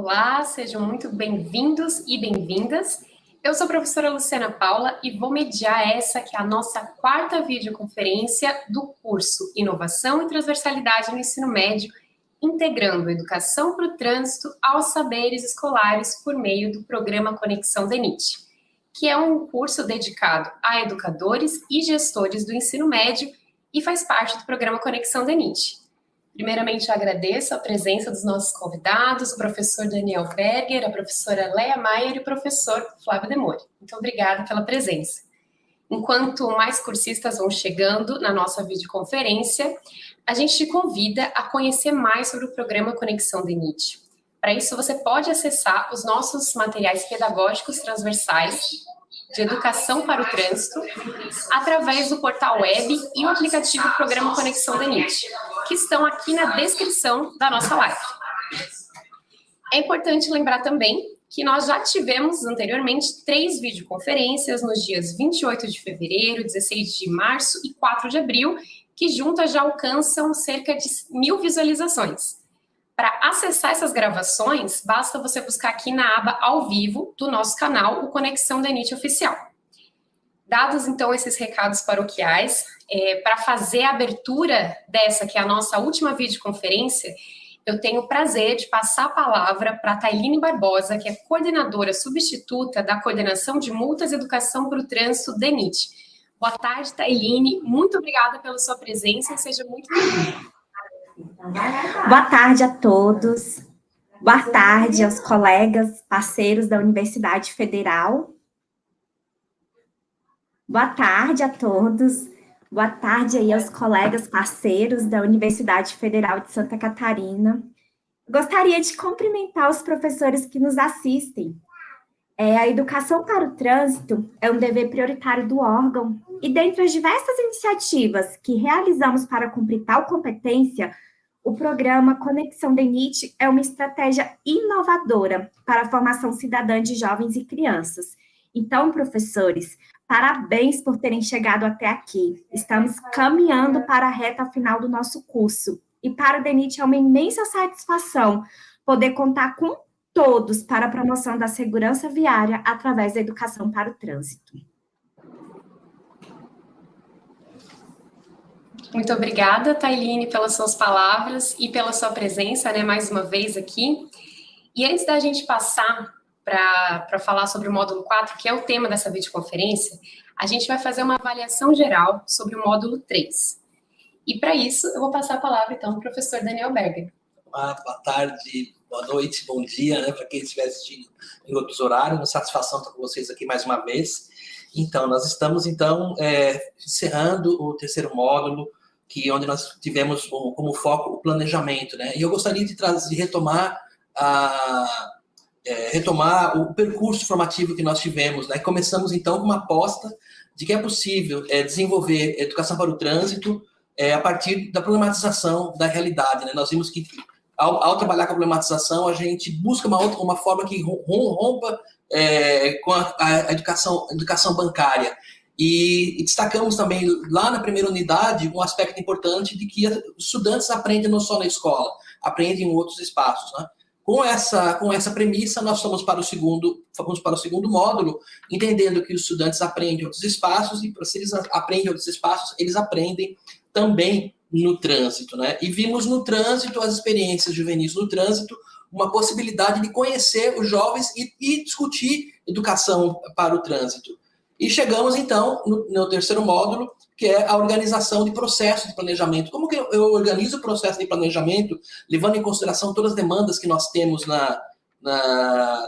Olá, sejam muito bem-vindos e bem-vindas. Eu sou a professora Luciana Paula e vou mediar essa que é a nossa quarta videoconferência do curso Inovação e Transversalidade no Ensino Médio, integrando educação para o trânsito aos saberes escolares por meio do programa Conexão DENIT, que é um curso dedicado a educadores e gestores do ensino médio e faz parte do programa Conexão DENIT. Primeiramente, eu agradeço a presença dos nossos convidados, o professor Daniel Berger, a professora Leia Maier e o professor Flávio Demore. Muito obrigada pela presença. Enquanto mais cursistas vão chegando na nossa videoconferência, a gente te convida a conhecer mais sobre o programa Conexão DENIT. Para isso, você pode acessar os nossos materiais pedagógicos transversais de educação para o trânsito através do portal web e o aplicativo Programa Conexão DENIT, que estão aqui na descrição da nossa live. É importante lembrar também que nós já tivemos anteriormente 3 videoconferências nos dias 28 de fevereiro, 16 de março e 4 de abril, que juntas já alcançam cerca de 1000 visualizações. Para acessar essas gravações, basta você buscar aqui na aba ao vivo do nosso canal, o Conexão DENIT Oficial. Dados, então, esses recados paroquiais, para fazer a abertura dessa, que é a nossa última videoconferência, eu tenho o prazer de passar a palavra para a Tailine Barbosa, que é coordenadora substituta da Coordenação de Multas e Educação para o Trânsito DENIT. Boa tarde, Tailine. Muito obrigada pela sua presença e seja muito bem-vinda. Boa tarde a todos. Boa tarde aos colegas, parceiros da Universidade Federal. Boa tarde a todos. Boa tarde aí aos colegas parceiros da Universidade Federal de Santa Catarina. Gostaria de cumprimentar os professores que nos assistem. A educação para o trânsito é um dever prioritário do órgão e dentre as diversas iniciativas que realizamos para cumprir tal competência, o programa Conexão DENIT é uma estratégia inovadora para a formação cidadã de jovens e crianças. Então, professores, parabéns por terem chegado até aqui. Estamos caminhando para a reta final do nosso curso. E para o DENIT é uma imensa satisfação poder contar com todos para a promoção da segurança viária através da educação para o trânsito. Muito obrigada, Tailine, pelas suas palavras e pela sua presença, mais uma vez aqui. E antes da gente passar para falar sobre o módulo 4, que é o tema dessa videoconferência, a gente vai fazer uma avaliação geral sobre o módulo 3. E para isso, eu vou passar a palavra, então, para o professor Daniel Berger. Boa tarde, boa noite, bom dia, para quem estiver assistindo em outros horários. Uma satisfação estar com vocês aqui mais uma vez. Então, nós estamos, encerrando o terceiro módulo, onde nós tivemos como foco o planejamento, E eu gostaria de retomar o percurso formativo que nós tivemos, Começamos, então, com uma aposta de que é possível desenvolver educação para o trânsito a partir da problematização da realidade, Nós vimos que, ao trabalhar com a problematização, a gente busca uma forma que rompa com a educação bancária. E destacamos também, lá na primeira unidade, um aspecto importante de que os estudantes aprendem não só na escola, aprendem em outros espaços, Com essa premissa, nós fomos para o segundo módulo, entendendo que os estudantes aprendem em outros espaços, e se eles aprendem em outros espaços, eles aprendem também no trânsito, E vimos no trânsito, as experiências juvenis no trânsito, uma possibilidade de conhecer os jovens e discutir educação para o trânsito. E chegamos, então, no terceiro módulo, que é a organização de processo de planejamento. Como que eu organizo o processo de planejamento, levando em consideração todas as demandas que nós temos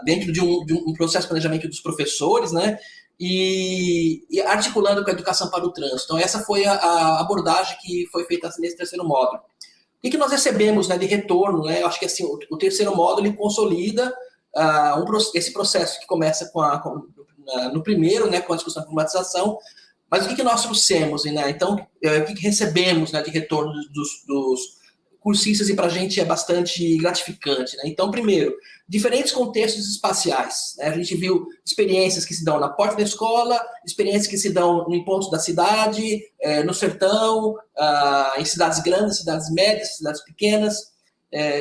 dentro de um processo de planejamento dos professores, E articulando com a educação para o trânsito. Então, essa foi a abordagem que foi feita nesse terceiro módulo. O que nós recebemos de retorno? Eu acho que assim, o terceiro módulo ele consolida esse processo que começa no primeiro, com a discussão de problematização, mas o que nós trouxemos, Então, o que recebemos de retorno dos cursistas, e para a gente é bastante gratificante, Então, primeiro, diferentes contextos espaciais, A gente viu experiências que se dão na porta da escola, experiências que se dão em pontos da cidade, no sertão, em cidades grandes, cidades médias, cidades pequenas,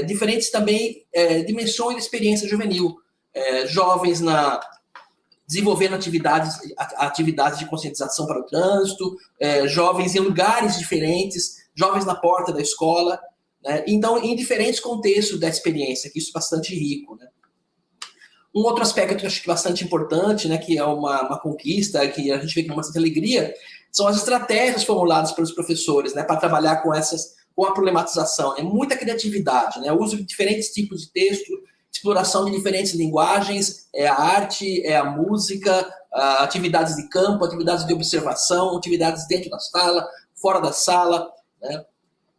diferentes também dimensões de experiência juvenil. Jovens desenvolvendo atividades de conscientização para o trânsito, jovens em lugares diferentes, jovens na porta da escola, né? Então, em diferentes contextos da experiência, que isso é bastante rico, né? Um outro aspecto que eu acho que é bastante importante, né, que é uma conquista, que a gente vê com bastante alegria, são as estratégias formuladas pelos professores, né, para trabalhar com a problematização, né? Muita criatividade, né? O uso de diferentes tipos de texto, exploração de diferentes linguagens, a arte, a música, atividades de campo, atividades de observação, atividades dentro da sala, fora da sala, né?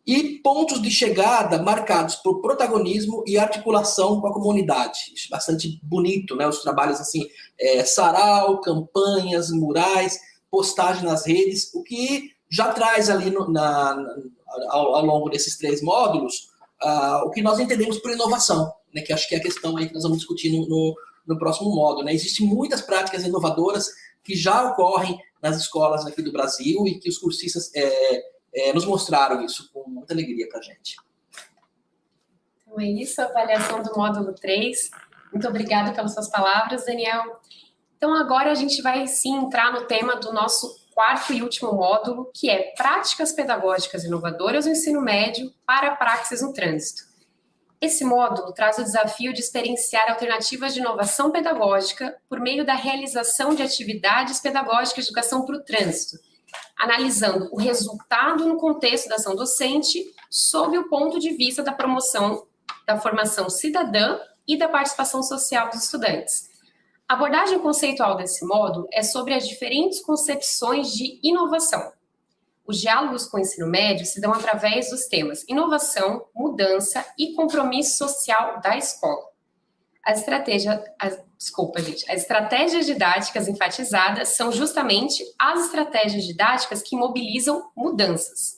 E pontos de chegada marcados por protagonismo e articulação com a comunidade. Isso é bastante bonito, né? Os trabalhos assim, sarau, campanhas, murais, postagem nas redes, o que já traz ali ao longo desses 3 módulos o que nós entendemos por inovação, né? Que acho que é a questão aí que nós vamos discutir no próximo módulo, né? Existem muitas práticas inovadoras que já ocorrem nas escolas aqui do Brasil e que os cursistas nos mostraram isso com muita alegria para a gente. Então é isso, a avaliação do módulo 3. Muito obrigada pelas suas palavras, Daniel. Então agora a gente vai sim entrar no tema do nosso 4º e último módulo, que é Práticas Pedagógicas Inovadoras no Ensino Médio para Praxis no Trânsito. Esse módulo traz o desafio de experienciar alternativas de inovação pedagógica por meio da realização de atividades pedagógicas de educação para o trânsito, analisando o resultado no contexto da ação docente sob o ponto de vista da promoção da formação cidadã e da participação social dos estudantes. A abordagem conceitual desse módulo é sobre as diferentes concepções de inovação. Os diálogos com o ensino médio se dão através dos temas inovação, mudança e compromisso social da escola. As estratégias didáticas enfatizadas são justamente as estratégias didáticas que mobilizam mudanças.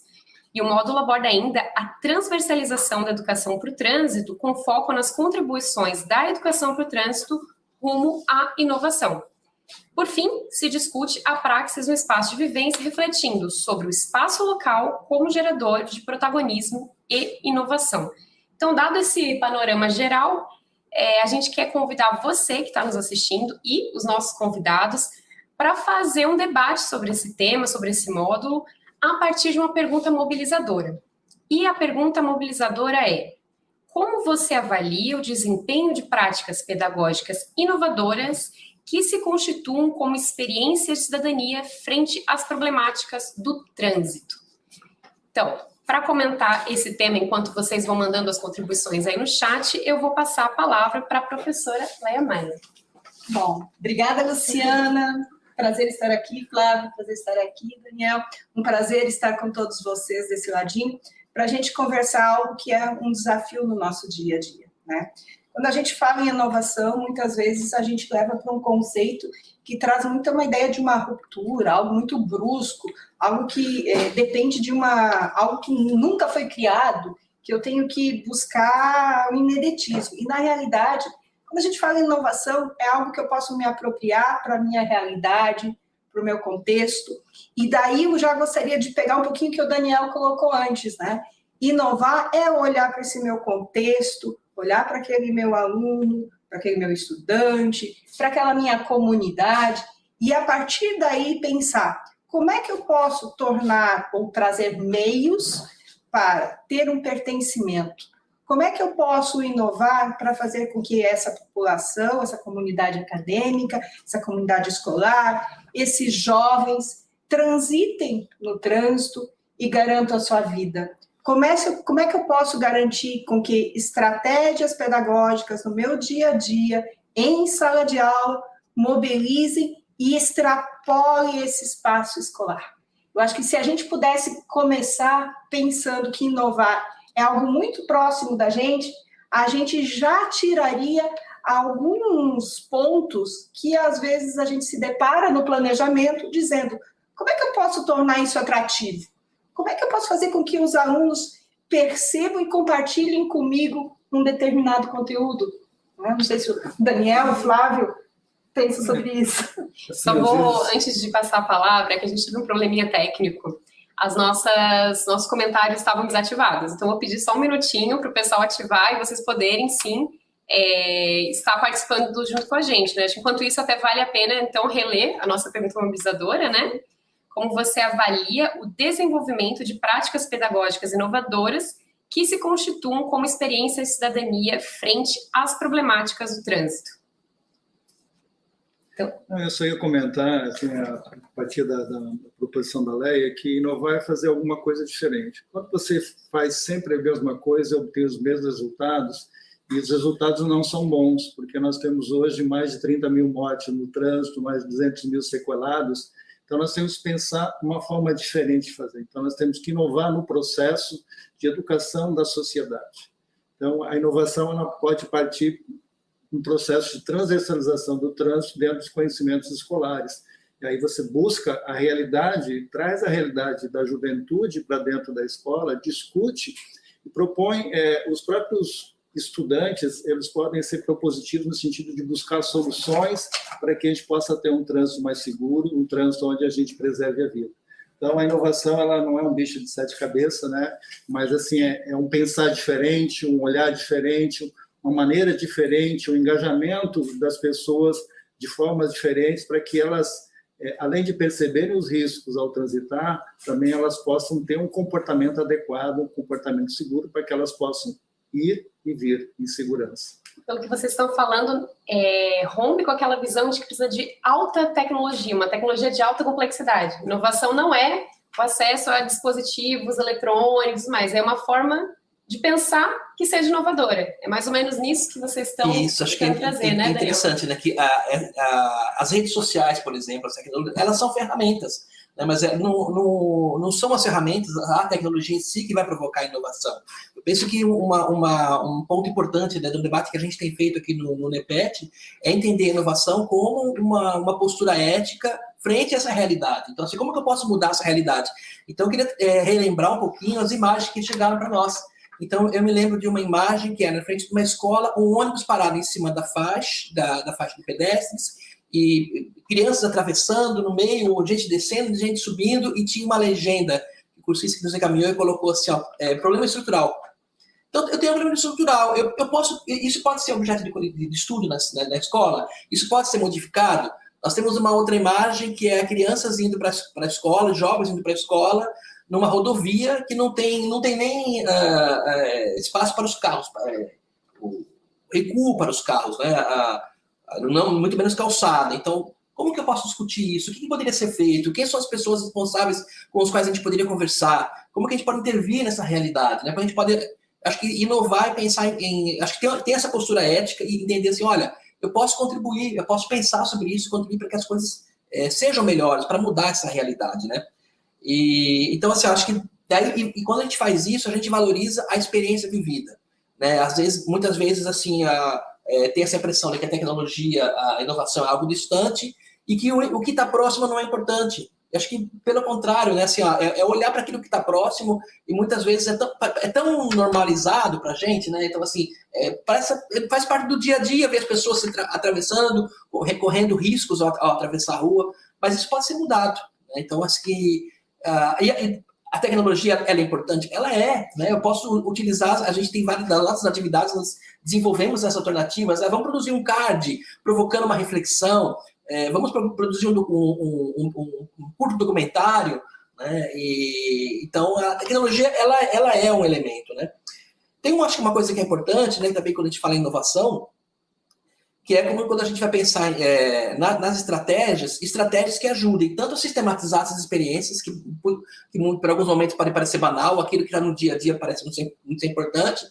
E o módulo aborda ainda a transversalização da educação para o trânsito, com foco nas contribuições da educação para o trânsito rumo à inovação. Por fim, se discute a praxis no espaço de vivência, refletindo sobre o espaço local como gerador de protagonismo e inovação. Então, dado esse panorama geral, a gente quer convidar você que está nos assistindo e os nossos convidados para fazer um debate sobre esse tema, sobre esse módulo, a partir de uma pergunta mobilizadora. E a pergunta mobilizadora é: como você avalia o desempenho de práticas pedagógicas inovadoras que se constituam como experiência de cidadania frente às problemáticas do trânsito? Então, para comentar esse tema, enquanto vocês vão mandando as contribuições aí no chat, eu vou passar a palavra para a professora Leia Maia. Bom, obrigada, Luciana. Prazer estar aqui, Flávio. Prazer estar aqui, Daniel. Um prazer estar com todos vocês desse ladinho, para a gente conversar algo que é um desafio no nosso dia a dia, né? Quando a gente fala em inovação, muitas vezes a gente leva para um conceito que traz muito uma ideia de uma ruptura, algo muito brusco, algo que depende de algo que nunca foi criado, que eu tenho que buscar o ineditismo. E, na realidade, quando a gente fala em inovação, é algo que eu posso me apropriar para a minha realidade, para o meu contexto. E daí eu já gostaria de pegar um pouquinho que o Daniel colocou antes, né? Inovar é olhar para esse meu contexto, olhar para aquele meu aluno, para aquele meu estudante, para aquela minha comunidade, e a partir daí pensar como é que eu posso tornar ou trazer meios para ter um pertencimento. Como é que eu posso inovar para fazer com que essa população, essa comunidade acadêmica, essa comunidade escolar, esses jovens transitem no trânsito e garantam a sua vida? Como é que eu posso garantir com que estratégias pedagógicas no meu dia a dia, em sala de aula, mobilizem e extrapolem esse espaço escolar? Eu acho que se a gente pudesse começar pensando que inovar é algo muito próximo da gente, a gente já tiraria alguns pontos que às vezes a gente se depara no planejamento dizendo: como é que eu posso tornar isso atrativo? Como é que eu posso fazer com que os alunos percebam e compartilhem comigo um determinado conteúdo? Não sei se o Daniel, o Flávio, pensam sobre isso. Só vou, antes de passar a palavra, que a gente teve um probleminha técnico. nossos comentários estavam desativados. Então, eu vou pedir só um minutinho para o pessoal ativar e vocês poderem, sim, estar participando junto com a gente, né? Enquanto isso, até vale a pena, então, reler a nossa pergunta mobilizadora, né? Como você avalia o desenvolvimento de práticas pedagógicas inovadoras que se constituam como experiência de cidadania frente às problemáticas do trânsito? Então... Eu só ia comentar, assim, a partir da proposição da Leia, que inovar é fazer alguma coisa diferente. Quando você faz sempre a mesma coisa e obtém os mesmos resultados, e os resultados não são bons, porque nós temos hoje mais de 30 mil mortes no trânsito, mais de 200 mil sequelados. Então, nós temos que pensar uma forma diferente de fazer. Então, nós temos que inovar no processo de educação da sociedade. Então, a inovação ela pode partir um processo de transversalização do trânsito dentro dos conhecimentos escolares. E aí você busca a realidade, traz a realidade da juventude para dentro da escola, discute e propõe os próprios estudantes, eles podem ser propositivos no sentido de buscar soluções para que a gente possa ter um trânsito mais seguro, um trânsito onde a gente preserve a vida. Então, a inovação ela não é um bicho de 7 cabeças, né? Mas assim, é um pensar diferente, um olhar diferente, uma maneira diferente, um engajamento das pessoas de formas diferentes para que elas, além de perceberem os riscos ao transitar, também elas possam ter um comportamento adequado, um comportamento seguro, para que elas possam ir e vir em segurança. Pelo que vocês estão falando, rompe com aquela visão de que precisa de alta tecnologia, uma tecnologia de alta complexidade. Inovação não é o acesso a dispositivos eletrônicos, mas é uma forma de pensar que seja inovadora. É mais ou menos nisso que vocês estão Isso, acho que é trazer, né, interessante, né? Que as redes sociais, por exemplo, elas são ferramentas, né, mas não são as ferramentas, a tecnologia em si que vai provocar a inovação. Eu penso que um ponto importante, né, do debate que a gente tem feito aqui no NEPET é entender a inovação como uma postura ética frente a essa realidade. Então, assim, como que eu posso mudar essa realidade? Então, eu queria relembrar um pouquinho as imagens que chegaram para nós. Então, eu me lembro de uma imagem que era na frente de uma escola, um ônibus parado em cima da faixa de pedestres, e crianças atravessando no meio, gente descendo, gente subindo, e tinha uma legenda, o cursista que nos encaminhou e colocou assim, ó, problema estrutural. Então, eu tenho um problema estrutural, isso pode ser objeto de estudo na escola, isso pode ser modificado. Nós temos uma outra imagem que é crianças indo para a escola, jovens indo para a escola, numa rodovia que não tem nem espaço para os carros, recuo para os carros, né? Muito menos calçada. Então, como que eu posso discutir isso? O que poderia ser feito? Quem são as pessoas responsáveis com as quais a gente poderia conversar? Como que a gente pode intervir nessa realidade? Né? Para a gente poder, acho que inovar e pensar acho que tem essa postura ética e entender assim, olha, eu posso contribuir, eu posso pensar sobre isso, contribuir para que as coisas sejam melhores, para mudar essa realidade, né? Então, assim, eu acho que e quando a gente faz isso, a gente valoriza a experiência vivida, né? Muitas vezes, assim, tem essa impressão, né, que a tecnologia, a inovação é algo distante e que o que está próximo não é importante. Eu acho que, pelo contrário, né, assim, olhar para aquilo que está próximo e muitas vezes é tão normalizado para a gente, né? Então, assim, faz parte do dia a dia ver as pessoas se atravessando, recorrendo riscos ao atravessar a rua, mas isso pode ser mudado, né? Então, acho que a tecnologia, ela é importante? Ela é, né? Eu posso utilizar, a gente tem várias das nossas atividades, nós desenvolvemos essas alternativas, vamos produzir um card, provocando uma reflexão, vamos produzir um curto documentário, né? Então, a tecnologia, ela é um elemento, né? Acho que uma coisa que é importante, né, também quando a gente fala em inovação, que é como quando a gente vai pensar nas estratégias que ajudem tanto a sistematizar essas experiências, que por alguns momentos pode parecer banal, aquilo que já no dia a dia parece muito importante,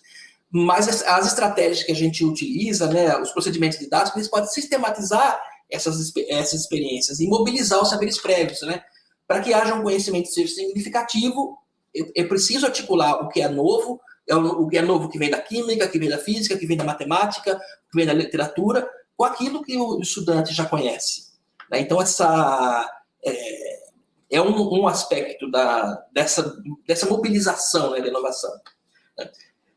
mas as estratégias que a gente utiliza, né, os procedimentos didáticos, eles podem sistematizar essas experiências e mobilizar os saberes prévios, né, para que haja um conhecimento que seja significativo. Eu preciso articular o que é novo, que vem da química, que vem da física, que vem da matemática, que vem da literatura, com aquilo que o estudante já conhece. Né? Então, é um aspecto dessa mobilização, né, da inovação. Né?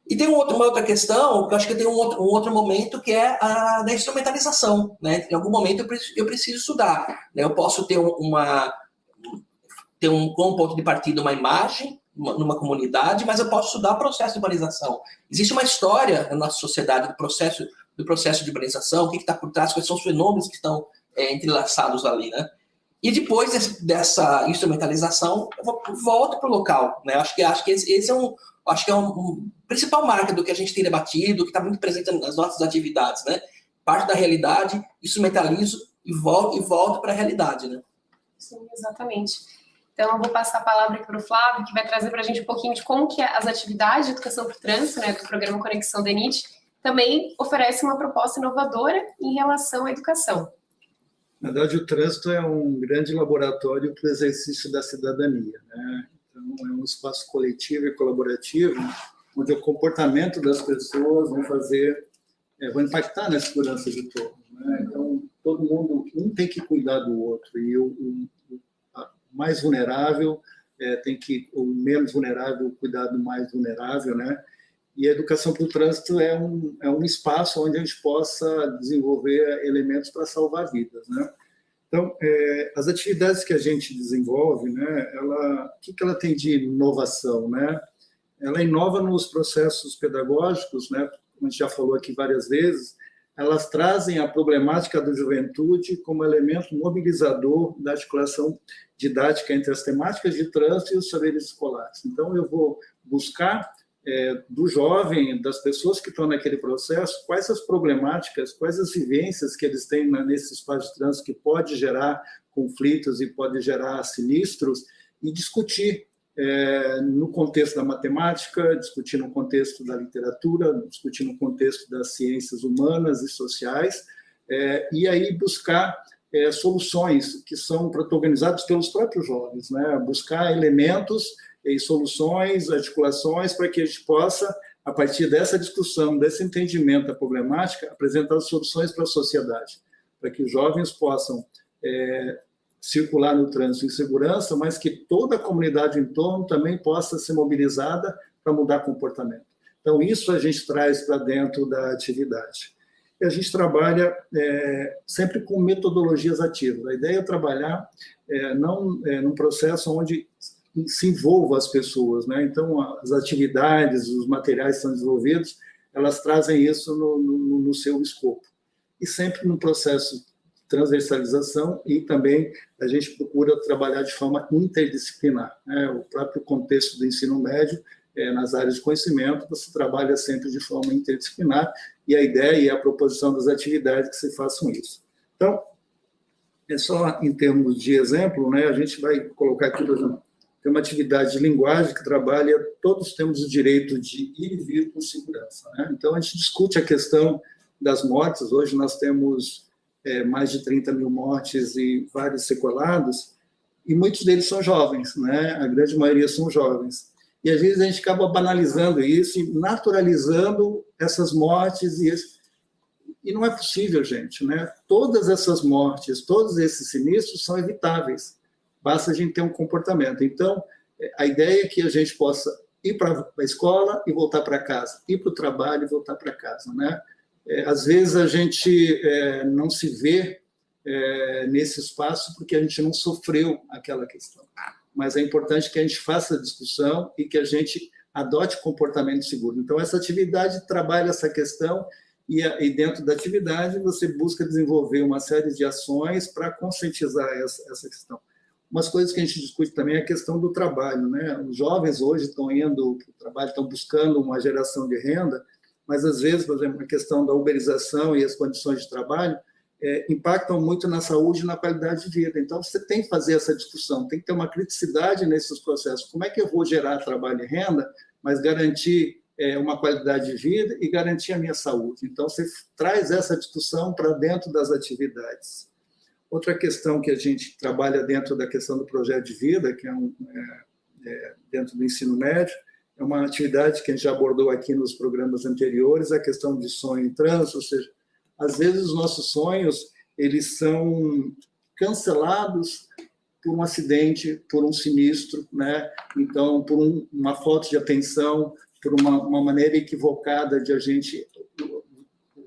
E tem uma outra questão, que eu acho que tem um outro momento, que é a da instrumentalização. Né? Em algum momento eu preciso estudar. Né? Eu posso ter ter como ponto de partida uma imagem numa comunidade, mas eu posso estudar o processo de urbanização. Existe uma história na nossa sociedade do processo de urbanização, o que está por trás, quais são os fenômenos que estão entrelaçados ali, né? E depois dessa instrumentalização, eu volto para o local, né? Acho que esse é um principal marca do que a gente tem debatido, que está muito presente nas nossas atividades, né? Parte da realidade, instrumentalizo e volto para a realidade, né? Sim, exatamente. Então, eu vou passar a palavra aqui para o Flávio, que vai trazer para a gente um pouquinho de como que as atividades de educação para o trânsito, né, do programa Conexão DENIT, também oferecem uma proposta inovadora em relação à educação. Na verdade, o trânsito é um grande laboratório para o exercício da cidadania, né? Então, é um espaço coletivo e colaborativo, onde o comportamento das pessoas vão impactar na segurança de todos, né? Então, todo mundo, um tem que cuidar do outro, e o mais vulnerável o menos vulnerável cuidar do mais vulnerável, né? E a educação para o trânsito é um espaço onde a gente possa desenvolver elementos para salvar vidas, né? Então, as atividades que a gente desenvolve, né, o que ela tem de inovação, né? Ela inova nos processos pedagógicos, né? Como a gente já falou aqui várias vezes, elas trazem a problemática da juventude como elemento mobilizador da articulação didática entre as temáticas de trânsito e os saberes escolares. Então, eu vou buscar do jovem, das pessoas que estão naquele processo, quais as problemáticas, quais as vivências que eles têm nesse espaço de trânsito que pode gerar conflitos e pode gerar sinistros, e discutir no contexto da matemática, discutir no contexto da literatura, discutir no contexto das ciências humanas e sociais, e aí buscar soluções que são protagonizadas pelos próprios jovens, né? Buscar elementos e soluções, articulações, para que a gente possa, a partir dessa discussão, desse entendimento da problemática, apresentar soluções para a sociedade, para que os jovens possam circular no trânsito em segurança, mas que toda a comunidade em torno também possa ser mobilizada para mudar comportamento. Então, isso a gente traz para dentro da atividade. E a gente trabalha sempre com metodologias ativas. A ideia é trabalhar num processo onde se envolva as pessoas, né? Então, as atividades, os materiais que são desenvolvidos, elas trazem isso no seu escopo. E sempre num processo de transversalização, e também a gente procura trabalhar de forma interdisciplinar, né? O próprio contexto do ensino médio, nas áreas de conhecimento, você trabalha sempre de forma interdisciplinar, e a ideia e a proposição das atividades que se façam isso. Então, só em termos de exemplo, né, a gente vai colocar aqui, por exemplo, tem uma atividade de linguagem que trabalha, todos temos o direito de ir e vir com segurança, né? Então, a gente discute a questão das mortes. Hoje nós temos mais de 30 mil mortes e vários sequelados, e muitos deles são jovens, né? A grande maioria são jovens. E, às vezes, a gente acaba banalizando isso e naturalizando essas mortes, e não é possível, gente, né? Todas essas mortes, todos esses sinistros são evitáveis. Basta a gente ter um comportamento. Então, a ideia é que a gente possa ir para a escola e voltar para casa, ir para o trabalho e voltar para casa, né? Às vezes a gente não se vê nesse espaço porque a gente não sofreu aquela questão. Mas é importante que a gente faça a discussão e que a gente adote comportamento seguro. Então, essa atividade trabalha essa questão, e dentro da atividade você busca desenvolver uma série de ações para conscientizar essa questão. Umas coisas que a gente discute também é a questão do trabalho, né? Os jovens hoje estão indo para o trabalho, estão buscando uma geração de renda, mas, às vezes, por exemplo, a questão da uberização e as condições de trabalho impactam muito na saúde e na qualidade de vida. Então, você tem que fazer essa discussão, tem que ter uma criticidade nesses processos. Como é que eu vou gerar trabalho e renda, mas garantir uma qualidade de vida e garantir a minha saúde? Então, você traz essa discussão para dentro das atividades. Outra questão que a gente trabalha dentro da questão do projeto de vida, que dentro do ensino médio, é uma atividade que a gente já abordou aqui nos programas anteriores, a questão de sonho em trânsito, ou seja, às vezes os nossos sonhos, eles são cancelados por um acidente, por um sinistro, né? Então, por uma falta de atenção, por uma maneira equivocada de a gente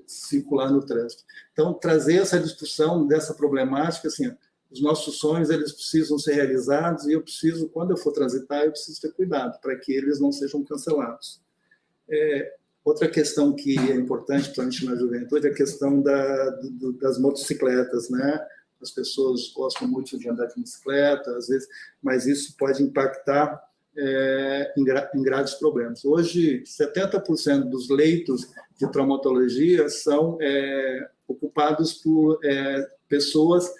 circular no trânsito. Então, trazer essa discussão dessa problemática, assim, os nossos sonhos, eles precisam ser realizados, e eu preciso, quando eu for transitar, eu preciso ter cuidado para que eles não sejam cancelados. Outra questão que é importante para a gente na juventude é a questão das motocicletas, né? As pessoas gostam muito de andar de bicicleta, às vezes, mas isso pode impactar em graves problemas. Hoje, 70% dos leitos de traumatologia são ocupados por pessoas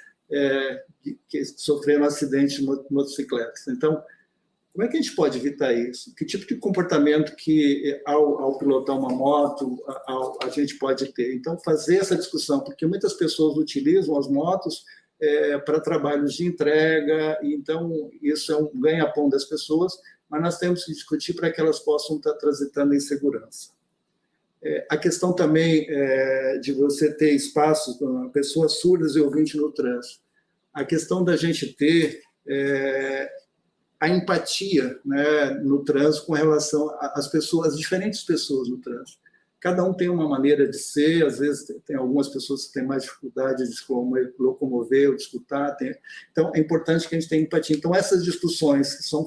que sofreram acidentes de motocicletas. Então, como é que a gente pode evitar isso? Que tipo de comportamento que, ao pilotar uma moto, a gente pode ter? Então, fazer essa discussão, porque muitas pessoas utilizam as motos para trabalhos de entrega, então isso é um ganha-pão das pessoas, mas nós temos que discutir para que elas possam estar transitando em segurança. A questão também de você ter espaços para pessoas surdas e ouvintes no trânsito. A questão da gente ter a empatia, né, no trânsito com relação às pessoas, às diferentes pessoas no trânsito. Cada um tem uma maneira de ser, às vezes tem algumas pessoas que têm mais dificuldade de se locomover ou de escutar. Então, é importante que a gente tenha empatia. Então, essas discussões que são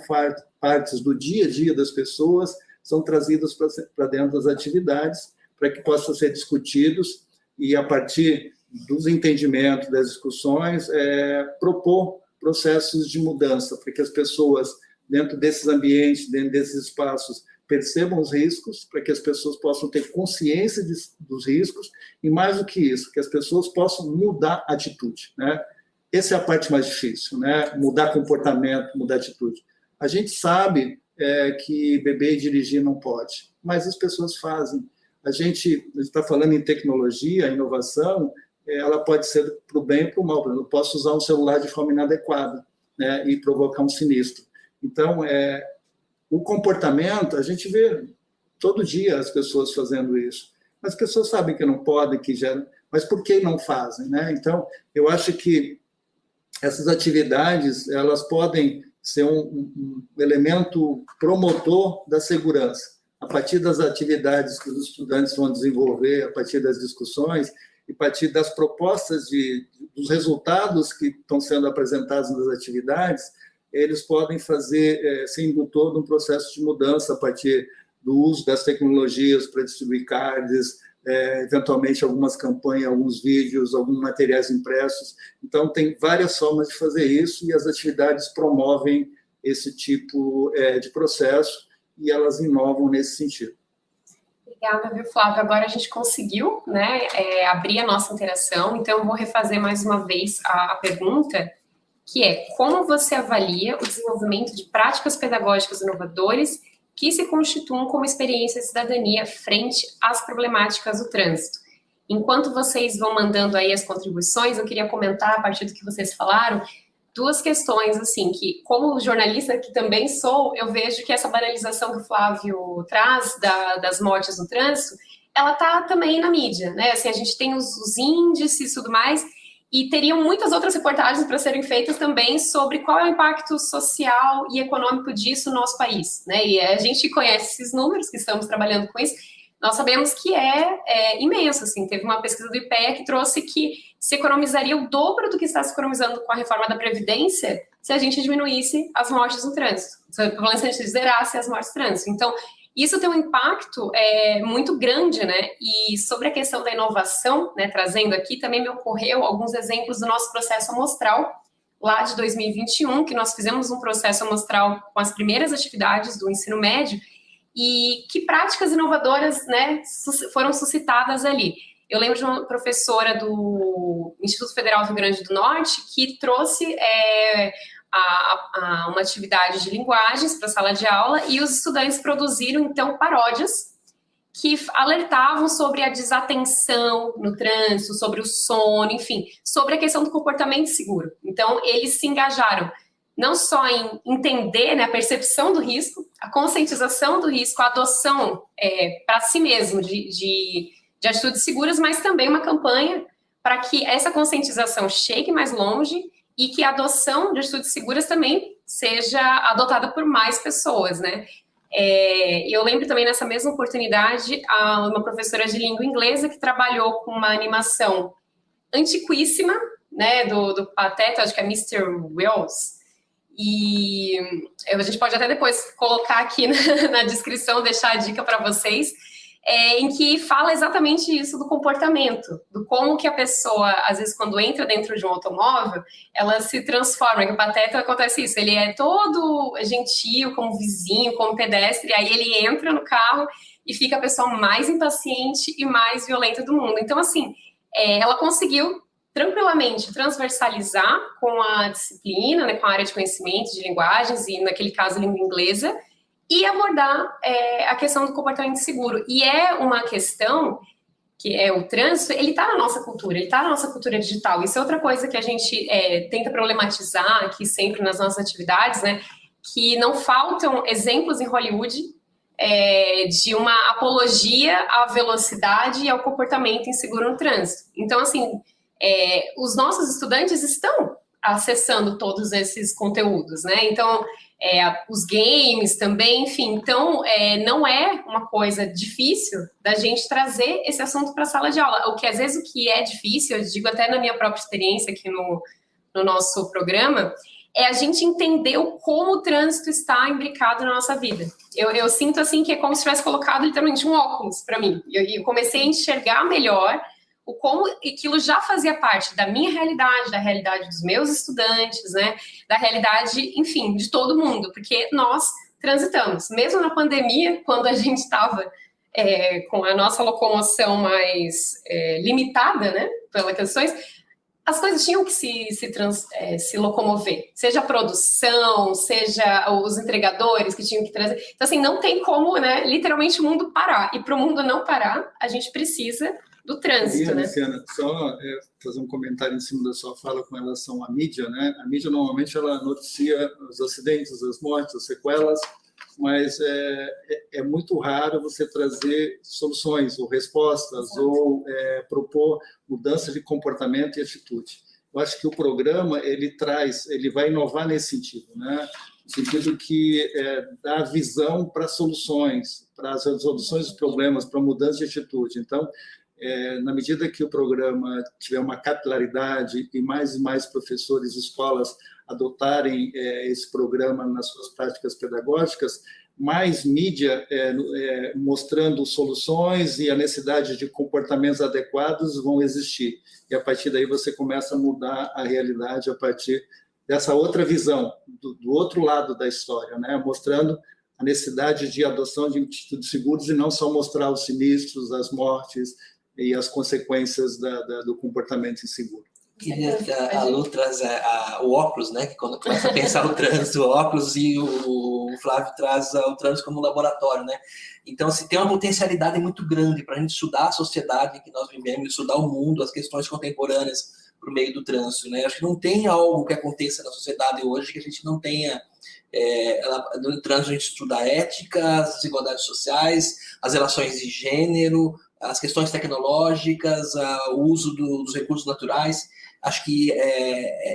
partes do dia a dia das pessoas são trazidas para dentro das atividades, para que possam ser discutidos e, a partir dos entendimentos, das discussões, propor processos de mudança, para que as pessoas, dentro desses ambientes, dentro desses espaços, percebam os riscos, para que as pessoas possam ter consciência dos riscos, e mais do que isso, que as pessoas possam mudar a atitude, né? Essa é a parte mais difícil, né? Mudar comportamento, mudar atitude. A gente sabe que beber e dirigir não pode, mas as pessoas fazem. A gente está falando em tecnologia, inovação, ela pode ser para o bem e para o mal. Eu posso usar um celular de forma inadequada, né, e provocar um sinistro. Então, o comportamento, a gente vê todo dia as pessoas fazendo isso. Mas as pessoas sabem que não podem, mas por que não fazem, né? Então, eu acho que essas atividades, elas podem ser um elemento promotor da segurança. A partir das atividades que os estudantes vão desenvolver, a partir das discussões, e a partir das propostas dos resultados que estão sendo apresentados nas atividades, eles podem ser indutor de um processo de mudança a partir do uso das tecnologias para distribuir cards, eventualmente algumas campanhas, alguns vídeos, alguns materiais impressos. Então, tem várias formas de fazer isso, e as atividades promovem esse tipo de processo, e elas inovam nesse sentido. Obrigada, viu, Flávio? Agora a gente conseguiu, né, abrir a nossa interação, então eu vou refazer mais uma vez a pergunta, que é: como você avalia o desenvolvimento de práticas pedagógicas inovadoras que se constituam como experiência de cidadania frente às problemáticas do trânsito? Enquanto vocês vão mandando aí as contribuições, eu queria comentar, a partir do que vocês falaram, duas questões, assim, que como jornalista que também sou, eu vejo que essa banalização que o Flávio traz das mortes no trânsito, ela tá também na mídia, né? Assim, a gente tem os índices e tudo mais, e teriam muitas outras reportagens para serem feitas também sobre qual é o impacto social e econômico disso no nosso país, né? E a gente conhece esses números, que estamos trabalhando com isso, nós sabemos que é imenso, assim. Teve uma pesquisa do IPEA que trouxe que se economizaria o dobro do que está se economizando com a reforma da Previdência se a gente diminuísse as mortes no trânsito, se a gente zerasse as mortes no trânsito. Então, isso tem um impacto muito grande, né? E sobre a questão da inovação, né, trazendo aqui, também me ocorreu alguns exemplos do nosso processo amostral, lá de 2021, que nós fizemos um processo amostral com as primeiras atividades do ensino médio, e que práticas inovadoras, né, foram suscitadas ali. Eu lembro de uma professora do Instituto Federal do Rio Grande do Norte que trouxe uma atividade de linguagens para a sala de aula, e os estudantes produziram, então, paródias que alertavam sobre a desatenção no trânsito, sobre o sono, enfim, sobre a questão do comportamento seguro. Então, eles se engajaram não só em entender, né, a percepção do risco, a conscientização do risco, a adoção para si mesmo de atitudes seguras, mas também uma campanha para que essa conscientização chegue mais longe e que a adoção de atitudes seguras também seja adotada por mais pessoas, né? Eu lembro também, nessa mesma oportunidade, uma professora de língua inglesa que trabalhou com uma animação antiquíssima, né, do Pateta, acho que é Mr. Wells, e a gente pode até depois colocar aqui na descrição, deixar a dica para vocês, em que fala exatamente isso do comportamento, do como que a pessoa, às vezes, quando entra dentro de um automóvel, ela se transforma. Que o Pateta acontece isso, ele é todo gentil, como vizinho, como pedestre, aí ele entra no carro e fica a pessoa mais impaciente e mais violenta do mundo. Então, assim, ela conseguiu tranquilamente transversalizar com a disciplina, né, com a área de conhecimento de linguagens, e naquele caso, língua inglesa, e abordar a questão do comportamento seguro. E é uma questão que o trânsito, ele está na nossa cultura, ele está na nossa cultura digital. Isso é outra coisa que a gente tenta problematizar aqui sempre nas nossas atividades, né? Que não faltam exemplos em Hollywood de uma apologia à velocidade e ao comportamento inseguro no trânsito. Então, assim, os nossos estudantes estão acessando todos esses conteúdos, né? Então, os games também, enfim. Então, não é uma coisa difícil da gente trazer esse assunto para a sala de aula. Às vezes, o que é difícil, eu digo até na minha própria experiência aqui no nosso programa, é a gente entender como o trânsito está imbricado na nossa vida. Eu sinto, assim, que é como se tivesse colocado, literalmente, um óculos para mim. Eu comecei a enxergar melhor como aquilo já fazia parte da minha realidade, da realidade dos meus estudantes, né, da realidade, enfim, de todo mundo, porque nós transitamos. Mesmo na pandemia, quando a gente estava com a nossa locomoção mais limitada, né, pelas questões, as coisas tinham que se locomover, seja a produção, seja os entregadores que tinham que trazer. Então, assim, não tem como, né, literalmente o mundo parar. E para o mundo não parar, a gente precisa do trânsito, né? Luciana, só fazer um comentário em cima da sua fala com relação à mídia, né? A mídia, normalmente, ela noticia os acidentes, as mortes, as sequelas, mas é muito raro você trazer soluções ou respostas ou propor mudança de comportamento e atitude. Eu acho que o programa, ele vai inovar nesse sentido, né? No sentido que dá visão para soluções, para as resoluções dos problemas, para mudança de atitude. Então, na medida que o programa tiver uma capilaridade e mais professores e escolas adotarem esse programa nas suas práticas pedagógicas, mais mídia mostrando soluções e a necessidade de comportamentos adequados vão existir. E, a partir daí, você começa a mudar a realidade a partir dessa outra visão, do outro lado da história, né? Mostrando a necessidade de adoção de atitudes seguras e não só mostrar os sinistros, as mortes e as consequências do comportamento inseguro. Queria que a Lu traz o óculos, né? Que quando começa a pensar no trânsito, o óculos, e o Flávio traz o trânsito como laboratório, né? Então, tem uma potencialidade muito grande para a gente estudar a sociedade em que nós vivemos, estudar o mundo, as questões contemporâneas por meio do trânsito, né? Acho que não tem algo que aconteça na sociedade hoje que a gente não tenha. No trânsito a gente estuda a ética, as desigualdades sociais, as relações de gênero, as questões tecnológicas, o uso dos recursos naturais. Acho que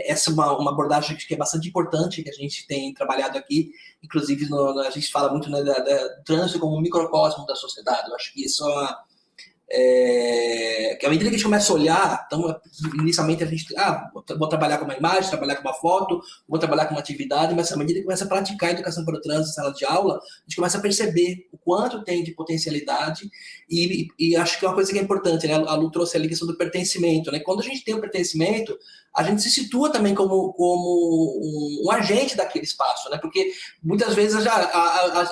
essa é uma abordagem que é bastante importante, que a gente tem trabalhado aqui. Inclusive, a gente fala muito, né, do trânsito como um microcosmo da sociedade. Eu acho que isso que à medida que a gente começa a olhar, então, inicialmente a gente, vou trabalhar com uma imagem, trabalhar com uma foto, vou trabalhar com uma atividade, mas à medida que começa a praticar a educação para o trânsito em sala de aula, a gente começa a perceber o quanto tem de potencialidade e acho que é uma coisa que é importante, né? A Lu trouxe ali a questão do pertencimento, né? Quando a gente tem o pertencimento, a gente se situa também como um agente daquele espaço, né? Porque muitas vezes a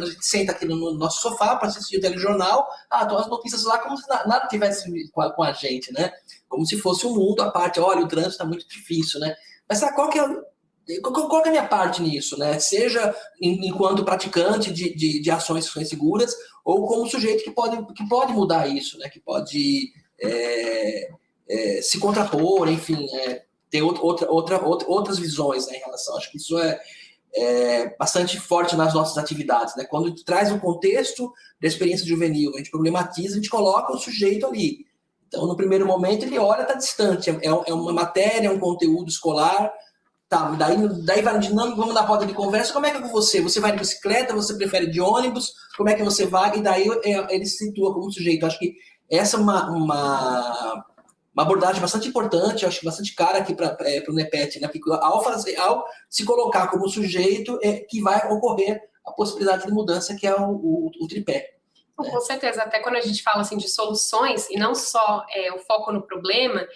gente senta aqui no nosso sofá para assistir o telejornal, estão as notícias lá como se nada tivesse com a gente, né? Como se fosse um mundo à parte. Olha, o trânsito está muito difícil, né? Mas qual que é a minha parte nisso, né? Seja enquanto praticante de ações que são seguras, ou como sujeito que pode mudar isso, né? Que pode se contrapor, enfim, ter outras visões, né, em relação. Acho que isso é bastante forte nas nossas atividades, né? Quando a gente traz um contexto da experiência juvenil, a gente problematiza, a gente coloca o sujeito ali. Então, no primeiro momento, ele olha, está distante, é uma matéria, é um conteúdo escolar, tá, daí vai no dinâmico, vamos na roda de conversa, como é que é com você? Você vai de bicicleta, você prefere de ônibus, como é que você vai? E daí ele se situa como sujeito. Acho que essa é uma uma abordagem bastante importante, eu acho bastante cara aqui para o NEPET, né? Porque ao se colocar como sujeito, que vai ocorrer a possibilidade de mudança, que é o tripé. Com certeza, até quando a gente fala assim, de soluções, e não só o foco no problema,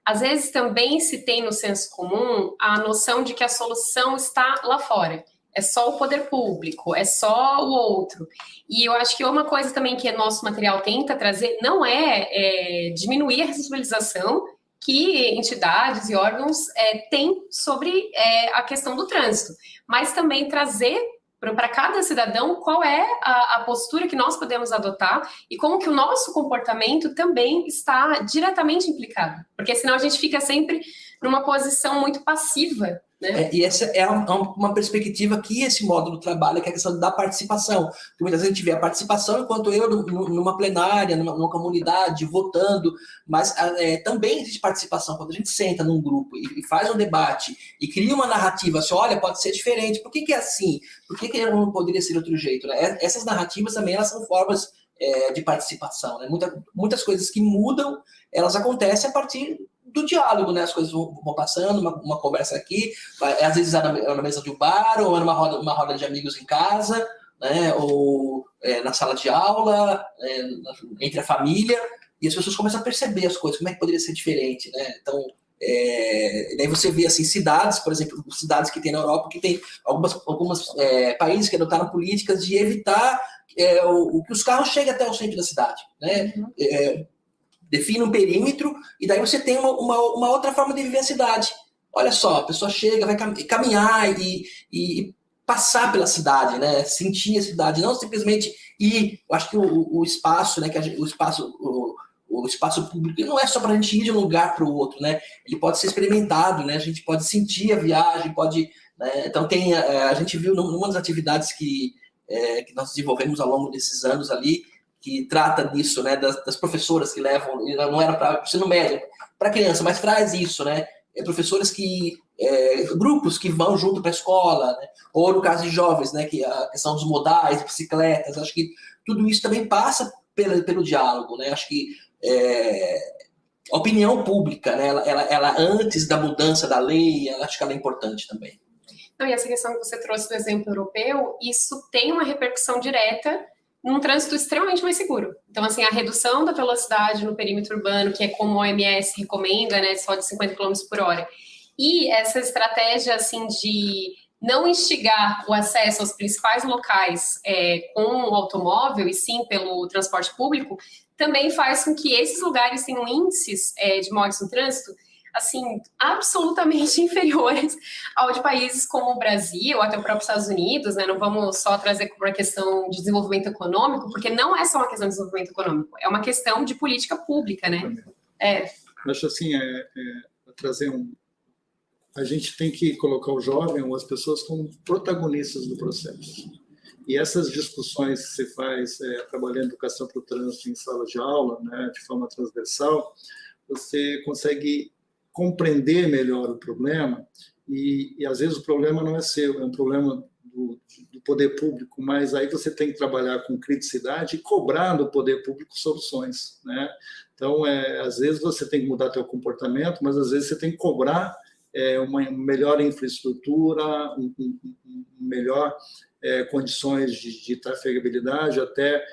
às vezes também se tem no senso comum a noção de que a solução está lá fora. É só o poder público, é só o outro. E eu acho que uma coisa também que o nosso material tenta trazer não é diminuir a responsabilização que entidades e órgãos têm sobre a questão do trânsito, mas também trazer para cada cidadão qual é a postura que nós podemos adotar e como que o nosso comportamento também está diretamente implicado. Porque senão a gente fica sempre numa posição muito passiva, né? E essa é uma perspectiva que esse módulo trabalha, que é a questão da participação. Porque muitas vezes a gente vê a participação enquanto eu numa plenária, numa comunidade, votando, mas também existe participação quando a gente senta num grupo e faz um debate e cria uma narrativa assim, olha, pode ser diferente, por que é assim? Por que não poderia ser de outro jeito? Né? Essas narrativas também elas são formas de participação. Né? Muitas coisas que mudam, elas acontecem a partir do diálogo, né? As coisas vão passando, uma conversa aqui, às vezes na mesa de um bar, ou numa roda de amigos em casa, né? Ou na sala de aula, entre a família, e as pessoas começam a perceber as coisas, como é que poderia ser diferente, né? Então, daí você vê assim, cidades, por exemplo, cidades que tem na Europa, que tem alguns países que adotaram políticas de evitar que os carros cheguem até o centro da cidade, né? Define um perímetro e daí você tem uma outra forma de viver a cidade. Olha só, a pessoa chega, vai caminhar e passar pela cidade, né? Sentir a cidade, não simplesmente ir. Eu acho que o espaço, né? O espaço público não é só para a gente ir de um lugar para o outro, né? Ele pode ser experimentado, né? A gente pode sentir a viagem, pode. Né? Então a gente viu numa das atividades que nós desenvolvemos ao longo desses anos ali, que trata disso, né, das professoras que levam, não era para ensino médio, para criança, mas traz isso, né, professoras grupos que vão junto para a escola, né, ou no caso de jovens, né, que a questão dos modais, bicicletas, acho que tudo isso também passa pelo diálogo, né, acho que a opinião pública, né, ela antes da mudança da lei, acho que ela é importante também. Não, e essa questão que você trouxe do exemplo europeu, isso tem uma repercussão direta num trânsito extremamente mais seguro. Então, assim, a redução da velocidade no perímetro urbano, que é como a OMS recomenda, né, só de 50 km por hora, e essa estratégia, assim, de não instigar o acesso aos principais locais com o automóvel, e sim pelo transporte público, também faz com que esses lugares tenham índices de mortes no trânsito assim, absolutamente inferiores ao de países como o Brasil, ou até o próprio Estados Unidos, né? Não vamos só trazer como uma questão de desenvolvimento econômico, porque não é só uma questão de desenvolvimento econômico, é uma questão de política pública, né? Acho assim, trazer a gente tem que colocar o jovem ou as pessoas como protagonistas do processo. E essas discussões que você faz trabalhando educação para o trânsito em sala de aula, né, de forma transversal, você consegue compreender melhor o problema e às vezes o problema não é seu, é um problema do poder público, mas aí você tem que trabalhar com criticidade e cobrar do poder público soluções, né? Então, às vezes você tem que mudar seu comportamento, mas às vezes você tem que cobrar uma melhor infraestrutura, melhor condições de trafegabilidade, até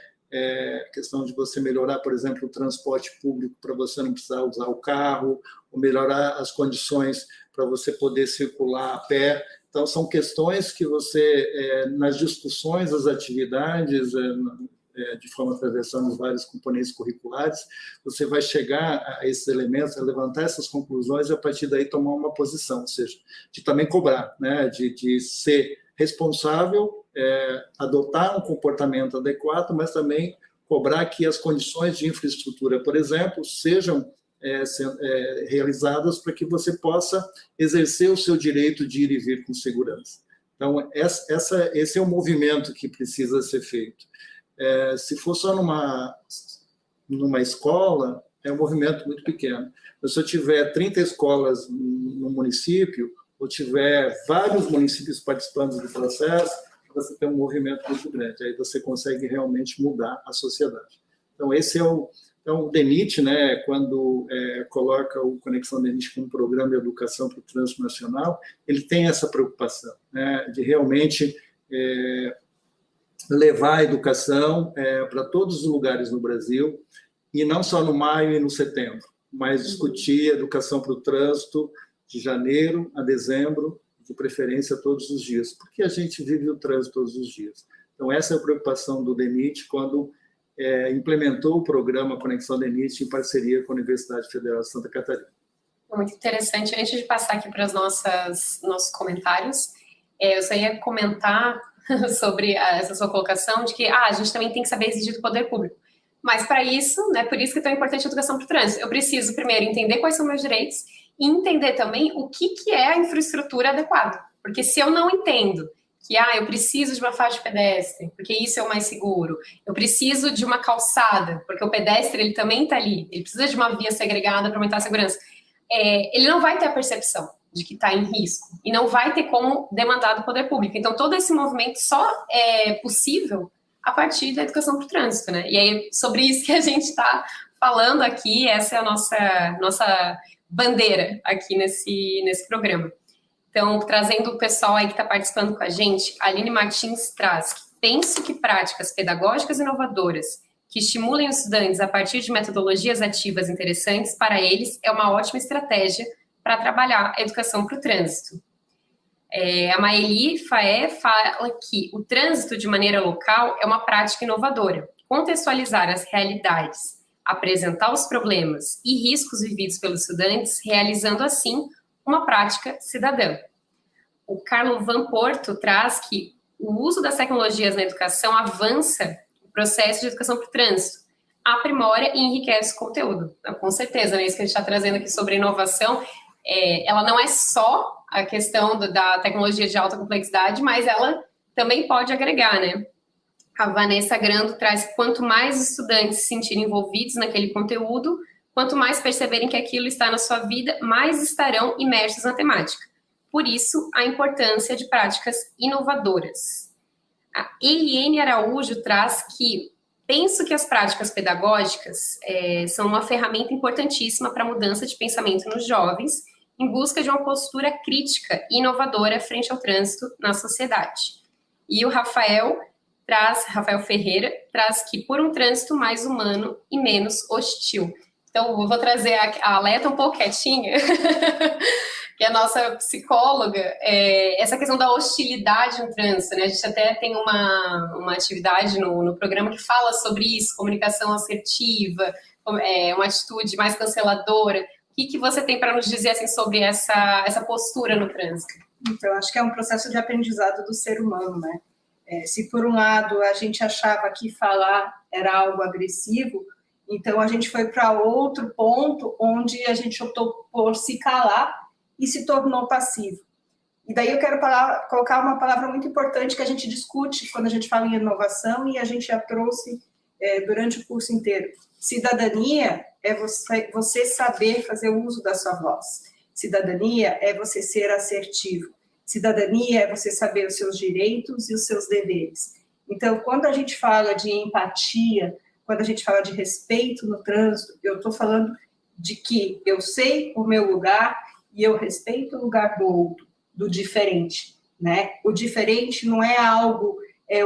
questão de você melhorar, por exemplo, o transporte público para você não precisar usar o carro, ou melhorar as condições para você poder circular a pé. Então, são questões que você, nas discussões, as atividades, de forma transversal nos vários componentes curriculares, você vai chegar a esses elementos, a levantar essas conclusões e, a partir daí, tomar uma posição, ou seja, de também cobrar, né? de ser responsável, adotar um comportamento adequado, mas também cobrar que as condições de infraestrutura, por exemplo, sejam realizadas para que você possa exercer o seu direito de ir e vir com segurança. Então, esse é o movimento que precisa ser feito. Se for só numa escola, é um movimento muito pequeno. Se eu tiver 30 escolas no município, ou tiver vários municípios participando do processo, você tem um movimento muito grande. Aí você consegue realmente mudar a sociedade. Então, esse é Então, o DENIT, né, quando coloca o Conexão DENIT como programa de educação para o trânsito nacional, ele tem essa preocupação, né, de realmente levar a educação para todos os lugares no Brasil, e não só no maio e no setembro, mas discutir educação para o trânsito de janeiro a dezembro, de preferência todos os dias, porque a gente vive o trânsito todos os dias. Então, essa é a preocupação do DENIT quando implementou o programa Conexão DENIT em parceria com a Universidade Federal de Santa Catarina. Muito interessante. Antes de passar aqui para os nossos comentários, eu só ia comentar sobre essa sua colocação de que a gente também tem que saber exigir do poder público. Mas para isso, né, por isso que é tão importante a educação para o trânsito. Eu preciso primeiro entender quais são meus direitos e entender também o que é a infraestrutura adequada. Porque se eu não entendo que eu preciso de uma faixa de pedestre, porque isso é o mais seguro, eu preciso de uma calçada, porque o pedestre ele também está ali, ele precisa de uma via segregada para aumentar a segurança, ele não vai ter a percepção de que está em risco e não vai ter como demandar do poder público. Então, todo esse movimento só é possível a partir da educação para o trânsito, né? E aí, sobre isso que a gente está falando aqui, essa é a nossa bandeira aqui nesse programa. Então, trazendo o pessoal aí que está participando com a gente, a Aline Martins traz que penso que práticas pedagógicas inovadoras que estimulem os estudantes a partir de metodologias ativas interessantes para eles é uma ótima estratégia para trabalhar a educação para o trânsito. A Maeli Faé fala que o trânsito de maneira local é uma prática inovadora. Contextualizar as realidades, apresentar os problemas e riscos vividos pelos estudantes, realizando assim uma prática cidadã. O Carlo Van Porto traz que o uso das tecnologias na educação avança o processo de educação para o trânsito, aprimora e enriquece o conteúdo. Então, com certeza, né, isso que a gente está trazendo aqui sobre inovação, ela não é só a questão da tecnologia de alta complexidade, mas ela também pode agregar, né? A Vanessa Grando traz que quanto mais estudantes se sentirem envolvidos naquele conteúdo, quanto mais perceberem que aquilo está na sua vida, mais estarão imersos na temática. Por isso, a importância de práticas inovadoras. A Eliane Araújo traz que penso que as práticas pedagógicas são uma ferramenta importantíssima para a mudança de pensamento nos jovens, em busca de uma postura crítica e inovadora frente ao trânsito na sociedade. E o Rafael Ferreira traz que por um trânsito mais humano e menos hostil. Então, eu vou trazer a Aleta um pouco quietinha, que é a nossa psicóloga, essa questão da hostilidade no trânsito, né? A gente até tem uma atividade no programa que fala sobre isso, comunicação assertiva, uma atitude mais canceladora. O que você tem para nos dizer assim, sobre essa postura no trânsito? Então, acho que é um processo de aprendizado do ser humano, né? Se por um lado a gente achava que falar era algo agressivo, então a gente foi para outro ponto onde a gente optou por se calar e se tornou passivo. E daí eu quero colocar uma palavra muito importante que a gente discute quando a gente fala em inovação e a gente já trouxe durante o curso inteiro. Cidadania é você saber fazer uso da sua voz. Cidadania é você ser assertivo. Cidadania é você saber os seus direitos e os seus deveres. Então, quando a gente fala de empatia, quando a gente fala de respeito no trânsito, eu estou falando de que eu sei o meu lugar e eu respeito o lugar do outro, do diferente, né? O diferente não é algo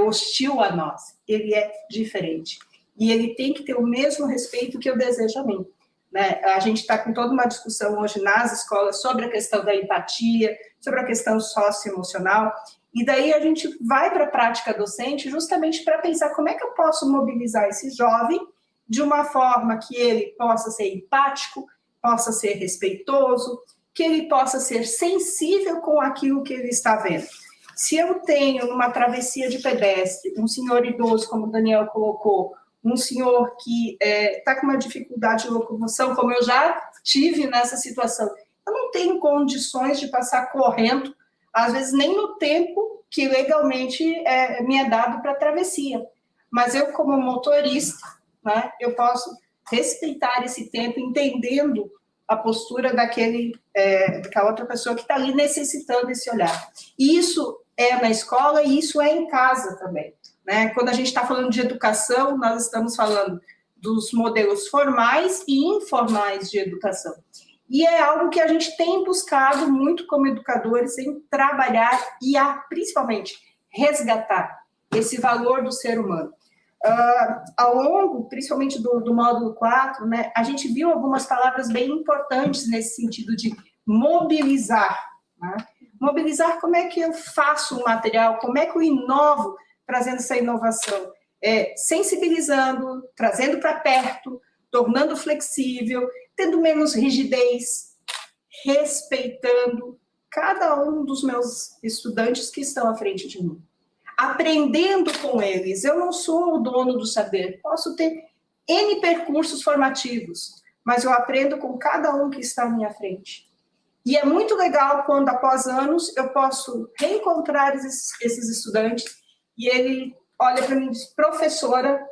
hostil a nós, ele é diferente. E ele tem que ter o mesmo respeito que eu desejo a mim. Né? A gente está com toda uma discussão hoje nas escolas sobre a questão da empatia, sobre a questão socioemocional, e daí a gente vai para a prática docente justamente para pensar como é que eu posso mobilizar esse jovem de uma forma que ele possa ser empático, possa ser respeitoso, que ele possa ser sensível com aquilo que ele está vendo. Se eu tenho numa travessia de pedestre um senhor idoso, como o Daniel colocou, um senhor que está com uma dificuldade de locomoção, como eu já tive nessa situação, eu não tenho condições de passar correndo, às vezes nem no tempo que legalmente me é dado para a travessia. Mas eu, como motorista, né, eu posso respeitar esse tempo, entendendo a postura daquela outra pessoa que está ali necessitando esse olhar. E isso é na escola e isso é em casa também. Né? Quando a gente está falando de educação, nós estamos falando dos modelos formais e informais de educação. E é algo que a gente tem buscado muito como educadores em trabalhar e, principalmente, resgatar esse valor do ser humano. Ao longo, principalmente do módulo 4, né, a gente viu algumas palavras bem importantes nesse sentido de mobilizar. Né? Mobilizar, como é que eu faço o material, como é que eu inovo trazendo essa inovação? Sensibilizando, trazendo para perto, tornando flexível, tendo menos rigidez, respeitando cada um dos meus estudantes que estão à frente de mim. Aprendendo com eles. Eu não sou o dono do saber, posso ter N percursos formativos, mas eu aprendo com cada um que está à minha frente. E é muito legal quando, após anos, eu posso reencontrar esses estudantes e ele olha para mim e diz: professora,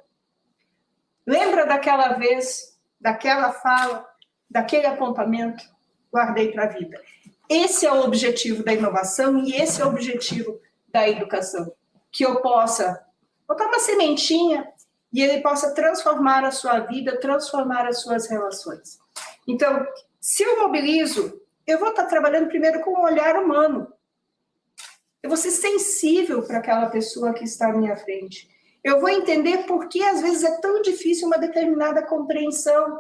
lembra daquela vez, daquela fala, daquele apontamento? Guardei para a vida. Esse é o objetivo da inovação e esse é o objetivo da educação. Que eu possa botar uma sementinha e ele possa transformar a sua vida, transformar as suas relações. Então, se eu mobilizo, eu vou estar trabalhando primeiro com um olhar humano. Eu vou ser sensível para aquela pessoa que está à minha frente. Eu vou entender por que, às vezes, é tão difícil uma determinada compreensão.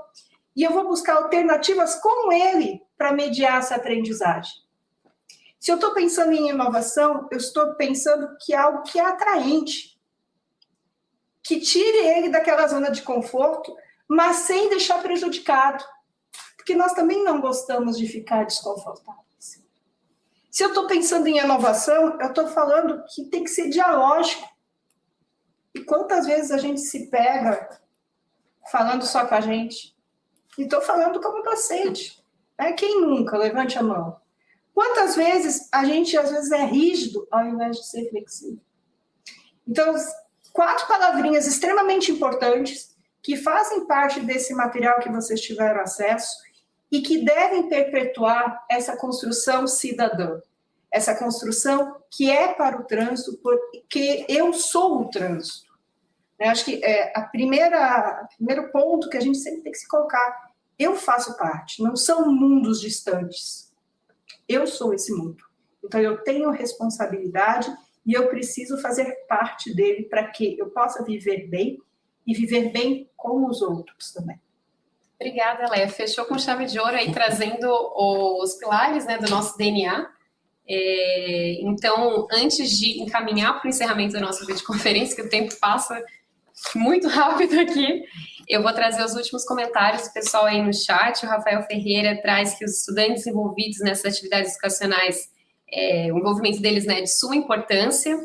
E eu vou buscar alternativas com ele para mediar essa aprendizagem. Se eu estou pensando em inovação, eu estou pensando que é algo que é atraente, que tire ele daquela zona de conforto, mas sem deixar prejudicado, porque nós também não gostamos de ficar desconfortáveis. Se eu estou pensando em inovação, eu estou falando que tem que ser dialógico. E quantas vezes a gente se pega falando só com a gente? E estou falando como docente. Quem nunca? Levante a mão. Quantas vezes a gente, às vezes, é rígido ao invés de ser flexível? Então, 4 palavrinhas extremamente importantes que fazem parte desse material que vocês tiveram acesso e que devem perpetuar essa construção cidadã. Essa construção que é para o trânsito, porque eu sou o trânsito. Eu acho que o primeiro ponto que a gente sempre tem que se colocar: eu faço parte, não são mundos distantes. Eu sou esse mundo. Então, eu tenho responsabilidade e eu preciso fazer parte dele para que eu possa viver bem e viver bem com os outros também. Obrigada, Léa. Fechou com chave de ouro aí, trazendo os pilares, né, do nosso DNA. Então, antes de encaminhar para o encerramento da nossa videoconferência, que o tempo passa muito rápido aqui, eu vou trazer os últimos comentários do pessoal aí no chat. O Rafael Ferreira traz que os estudantes envolvidos nessas atividades educacionais, o envolvimento deles, né, é de suma importância.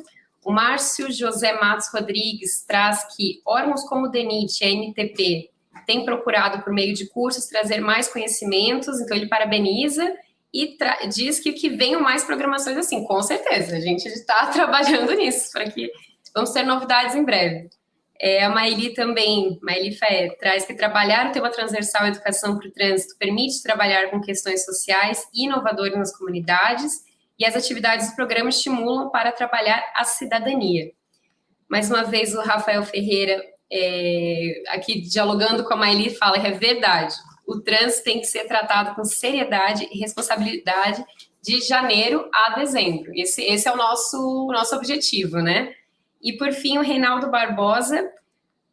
O Márcio José Matos Rodrigues traz que órgãos como o DENIT e a NTP têm procurado, por meio de cursos, trazer mais conhecimentos, então ele parabeniza e diz que venham mais programações assim. Com certeza, a gente está trabalhando nisso, para que vamos ter novidades em breve. A Maeli também, Maeli Fé, traz que trabalhar o tema transversal educação para o trânsito permite trabalhar com questões sociais e inovadoras nas comunidades e as atividades do programa estimulam para trabalhar a cidadania. Mais uma vez, o Rafael Ferreira, aqui dialogando com a Maeli, fala que é verdade, o trânsito tem que ser tratado com seriedade e responsabilidade de janeiro a dezembro. Esse é o nosso objetivo, né? E, por fim, o Reinaldo Barbosa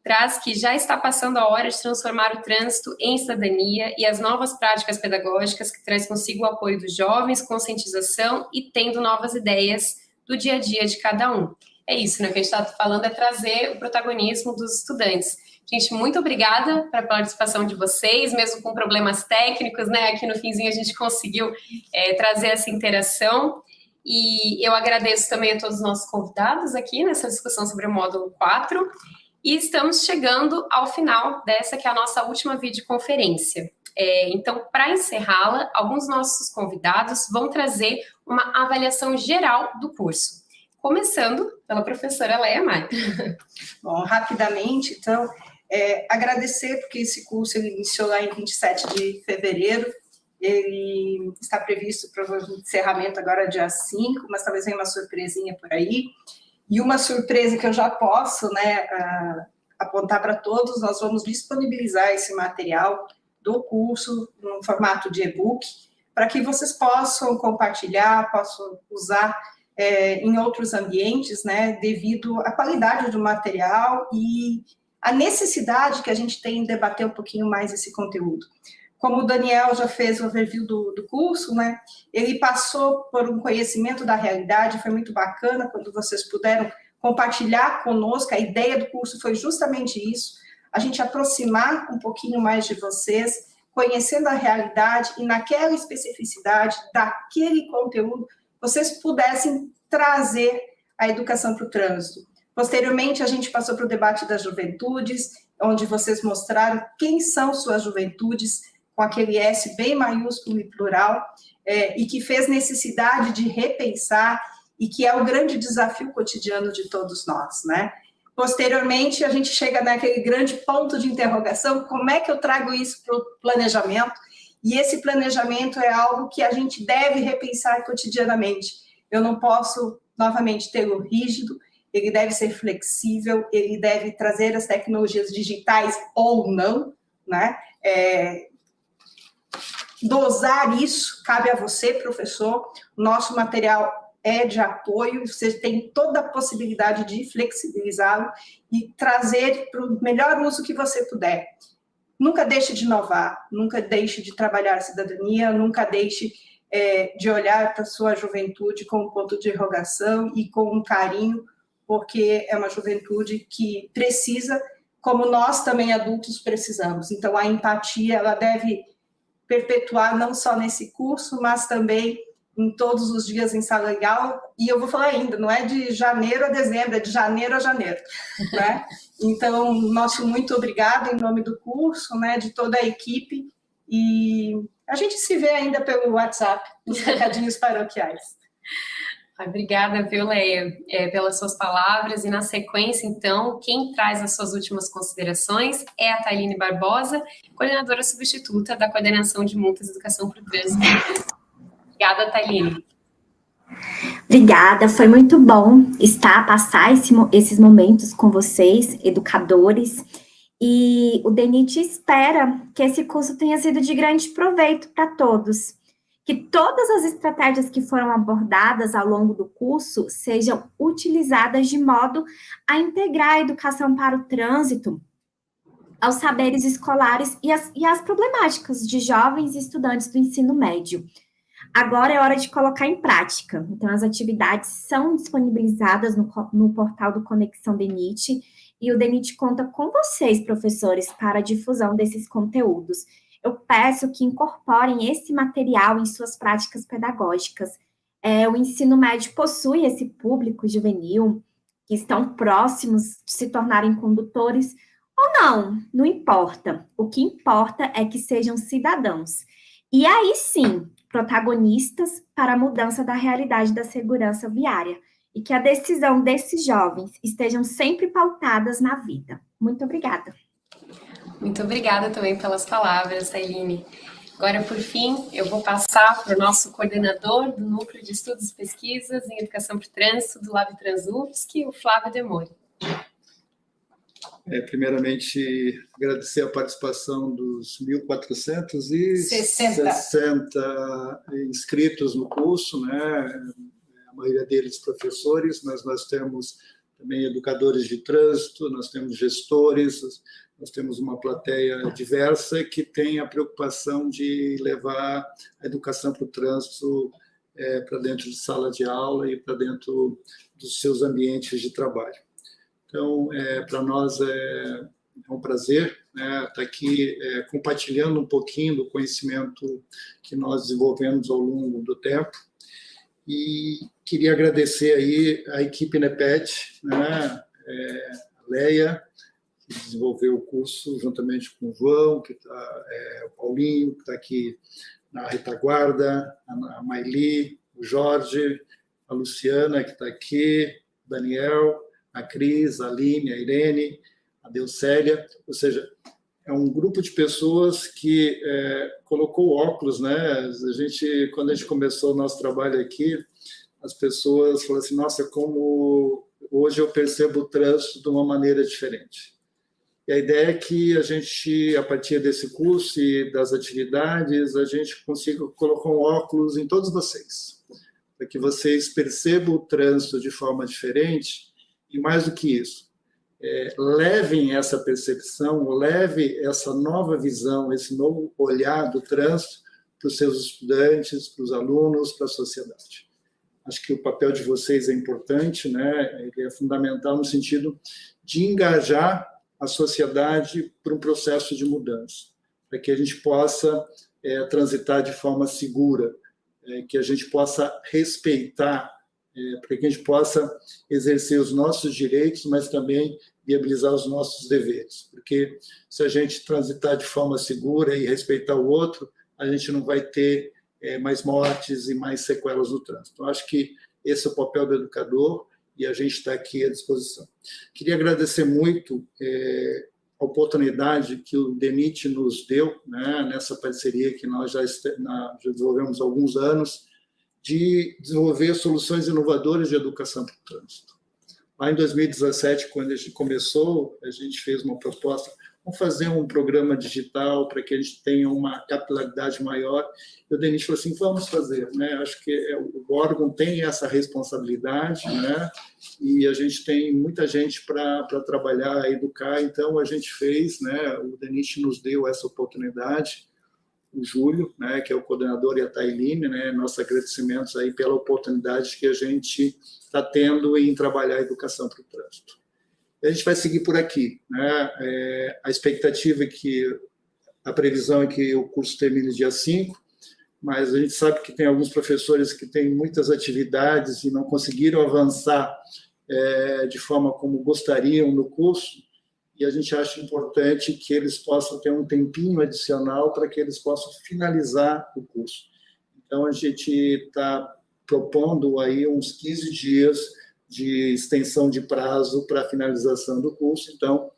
traz que já está passando a hora de transformar o trânsito em cidadania e as novas práticas pedagógicas que traz consigo o apoio dos jovens, conscientização e tendo novas ideias do dia a dia de cada um. É isso, né? O que a gente está falando é trazer o protagonismo dos estudantes. Gente, muito obrigada pela participação de vocês, mesmo com problemas técnicos, né? Aqui no finzinho a gente conseguiu trazer essa interação. E eu agradeço também a todos os nossos convidados aqui nessa discussão sobre o módulo 4. E estamos chegando ao final dessa, que é a nossa última videoconferência. Então, para encerrá-la, alguns nossos convidados vão trazer uma avaliação geral do curso. Começando pela professora Léa Maia. Bom, rapidamente, então, agradecer, porque esse curso ele iniciou lá em 27 de fevereiro. Ele está previsto para o encerramento agora dia 5, mas talvez venha uma surpresinha por aí. E uma surpresa que eu já posso, né, apontar para todos, nós vamos disponibilizar esse material do curso no formato de e-book, para que vocês possam compartilhar, possam usar em outros ambientes, né, devido à qualidade do material e a necessidade que a gente tem em debater um pouquinho mais esse conteúdo. Como o Daniel já fez o review do curso, né, ele passou por um conhecimento da realidade, foi muito bacana quando vocês puderam compartilhar conosco. A ideia do curso foi justamente isso, a gente aproximar um pouquinho mais de vocês, conhecendo a realidade e naquela especificidade daquele conteúdo, vocês pudessem trazer a educação para o trânsito. Posteriormente, a gente passou para o debate das juventudes, onde vocês mostraram quem são suas juventudes, com aquele S bem maiúsculo e plural, e que fez necessidade de repensar, e que é o grande desafio cotidiano de todos nós, né? Posteriormente, a gente chega naquele grande ponto de interrogação, como é que eu trago isso para o planejamento? E esse planejamento é algo que a gente deve repensar cotidianamente. Eu não posso, novamente, tê-lo rígido, ele deve ser flexível, ele deve trazer as tecnologias digitais ou não, né? Dosar isso, cabe a você, professor. Nosso material é de apoio, você tem toda a possibilidade de flexibilizá-lo e trazer para o melhor uso que você puder. Nunca deixe de inovar, nunca deixe de trabalhar a cidadania, nunca deixe de olhar para a sua juventude com um ponto de interrogação e com um carinho, porque é uma juventude que precisa, como nós também adultos precisamos. Então, a empatia, ela deve perpetuar não só nesse curso, mas também em todos os dias em sala de aula. E eu vou falar ainda, não é de janeiro a dezembro, é de janeiro a janeiro, né? Então, nosso muito obrigado em nome do curso, né, de toda a equipe, e a gente se vê ainda pelo WhatsApp, nos recadinhos paroquiais. Obrigada, viu, Leia, pelas suas palavras. E na sequência, então, quem traz as suas últimas considerações é a Tailine Barbosa, coordenadora substituta da Coordenação de Multas e Educação para o Trânsito. Obrigada, Tailine. Obrigada, foi muito bom passar esses momentos com vocês, educadores, e o DENIT espera que esse curso tenha sido de grande proveito para todos, que todas as estratégias que foram abordadas ao longo do curso sejam utilizadas de modo a integrar a educação para o trânsito aos saberes escolares e às problemáticas de jovens e estudantes do ensino médio. Agora é hora de colocar em prática. Então, as atividades são disponibilizadas no portal do Conexão DENIT, e o DENIT conta com vocês, professores, para a difusão desses conteúdos. Eu peço que incorporem esse material em suas práticas pedagógicas. O ensino médio possui esse público juvenil, que estão próximos de se tornarem condutores, ou não importa. O que importa é que sejam cidadãos. E aí sim, protagonistas para a mudança da realidade da segurança viária, e que a decisão desses jovens estejam sempre pautadas na vida. Muito obrigada. Muito obrigada também pelas palavras, Tailine. Agora, por fim, eu vou passar para o nosso coordenador do Núcleo de Estudos e Pesquisas em Educação para o Trânsito do Lab TransUFSC, o Flávio Demori. Primeiramente, agradecer a participação dos 1.460 inscritos no curso, né? A maioria deles professores, mas nós temos também educadores de trânsito, nós temos gestores, nós temos uma plateia diversa que tem a preocupação de levar a educação para o trânsito para dentro de sala de aula e para dentro dos seus ambientes de trabalho. Então, para nós é um prazer, né, estar aqui compartilhando um pouquinho do conhecimento que nós desenvolvemos ao longo do tempo. E queria agradecer aí a equipe NEPED, né, a Leia, que desenvolveu o curso juntamente com o João, o Paulinho, que está aqui na retaguarda, a Maili, o Jorge, a Luciana, que está aqui, o Daniel, a Cris, a Aline, a Irene, a Deucélia, ou seja, é um grupo de pessoas que colocou óculos, né? Quando a gente começou o nosso trabalho aqui, as pessoas falaram assim, nossa, como hoje eu percebo o trânsito de uma maneira diferente. E a ideia é que a gente, a partir desse curso e das atividades, a gente consiga colocar um óculos em todos vocês, para que vocês percebam o trânsito de forma diferente e, mais do que isso, levem essa percepção, leve essa nova visão, esse novo olhar do trânsito para os seus estudantes, para os alunos, para a sociedade. Acho que o papel de vocês é importante, né? Ele é fundamental no sentido de engajar a sociedade para um processo de mudança, para que a gente possa transitar de forma segura, que a gente possa respeitar, para que a gente possa exercer os nossos direitos, mas também viabilizar os nossos deveres. Porque se a gente transitar de forma segura e respeitar o outro, a gente não vai ter mais mortes e mais sequelas no trânsito. Então, acho que esse é o papel do educador e a gente está aqui à disposição. Queria agradecer muito a oportunidade que o DENIT nos deu, né, nessa parceria que nós já desenvolvemos há alguns anos, de desenvolver soluções inovadoras de educação para o trânsito. Lá em 2017, quando a gente começou, a gente fez uma proposta, vamos fazer um programa digital para que a gente tenha uma capilaridade maior. E o DENIT falou assim, vamos fazer, né? Acho que o órgão tem essa responsabilidade, né? E a gente tem muita gente para trabalhar, educar, então a gente fez, né? O DENIT nos deu essa oportunidade, o Júlio, né, que é o coordenador, e a Tailine, né, nossos agradecimentos aí pela oportunidade que a gente está tendo em trabalhar a educação para o trânsito. E a gente vai seguir por aqui, né? A expectativa é que, a previsão é que o curso termine dia 5, mas a gente sabe que tem alguns professores que têm muitas atividades e não conseguiram avançar de forma como gostariam no curso, e a gente acha importante que eles possam ter um tempinho adicional para que eles possam finalizar o curso. Então, a gente está propondo aí uns 15 dias de extensão de prazo para a finalização do curso. Então,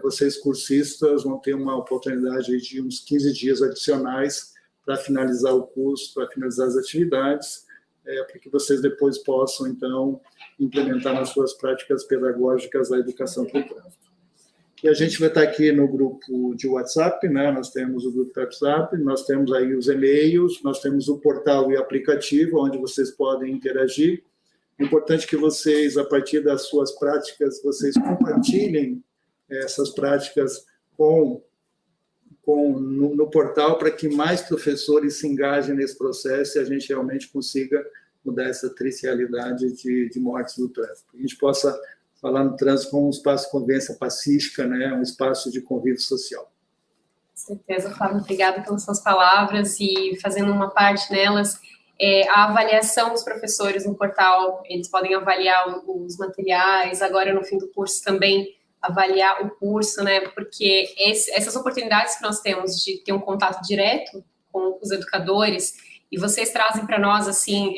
vocês cursistas vão ter uma oportunidade de uns 15 dias adicionais para finalizar o curso, para finalizar as atividades, para que vocês depois possam, então, implementar nas suas práticas pedagógicas a educação para o trânsito. E a gente vai estar aqui no grupo de WhatsApp, né? Nós temos o grupo de WhatsApp, nós temos aí os e-mails, nós temos o portal e aplicativo, onde vocês podem interagir. É importante que vocês, a partir das suas práticas, vocês compartilhem essas práticas no portal, para que mais professores se engajem nesse processo e a gente realmente consiga mudar essa triste realidade de mortes no trânsito. A gente possa falar no trânsito como um espaço de convivência pacífica, né? Um espaço de convívio social. Com certeza, Flávio, obrigada pelas suas palavras, e fazendo uma parte nelas, a avaliação dos professores no portal, eles podem avaliar os materiais, agora no fim do curso também avaliar o curso, né? Porque essas oportunidades que nós temos de ter um contato direto com os educadores, e vocês trazem para nós, assim,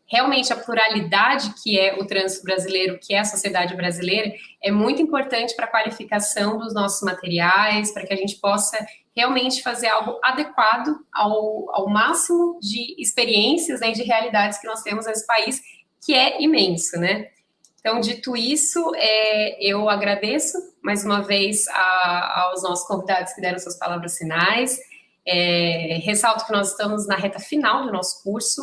realmente a pluralidade que é o trânsito brasileiro, que é a sociedade brasileira, é muito importante para a qualificação dos nossos materiais, para que a gente possa realmente fazer algo adequado ao máximo de experiências, né, de realidades que nós temos nesse país, que é imenso, né? Então, dito isso, eu agradeço mais uma vez aos nossos convidados que deram suas palavras finais, ressalto que nós estamos na reta final do nosso curso,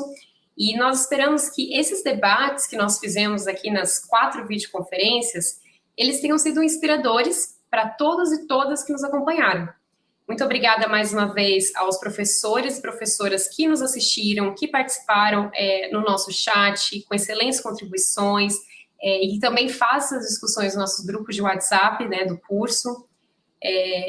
e nós esperamos que esses debates que nós fizemos aqui nas 4 videoconferências, eles tenham sido inspiradores para todos e todas que nos acompanharam. Muito obrigada mais uma vez aos professores e professoras que nos assistiram, que participaram no nosso chat, com excelentes contribuições, e também fazem as discussões nos nossos grupos de WhatsApp, né, do curso.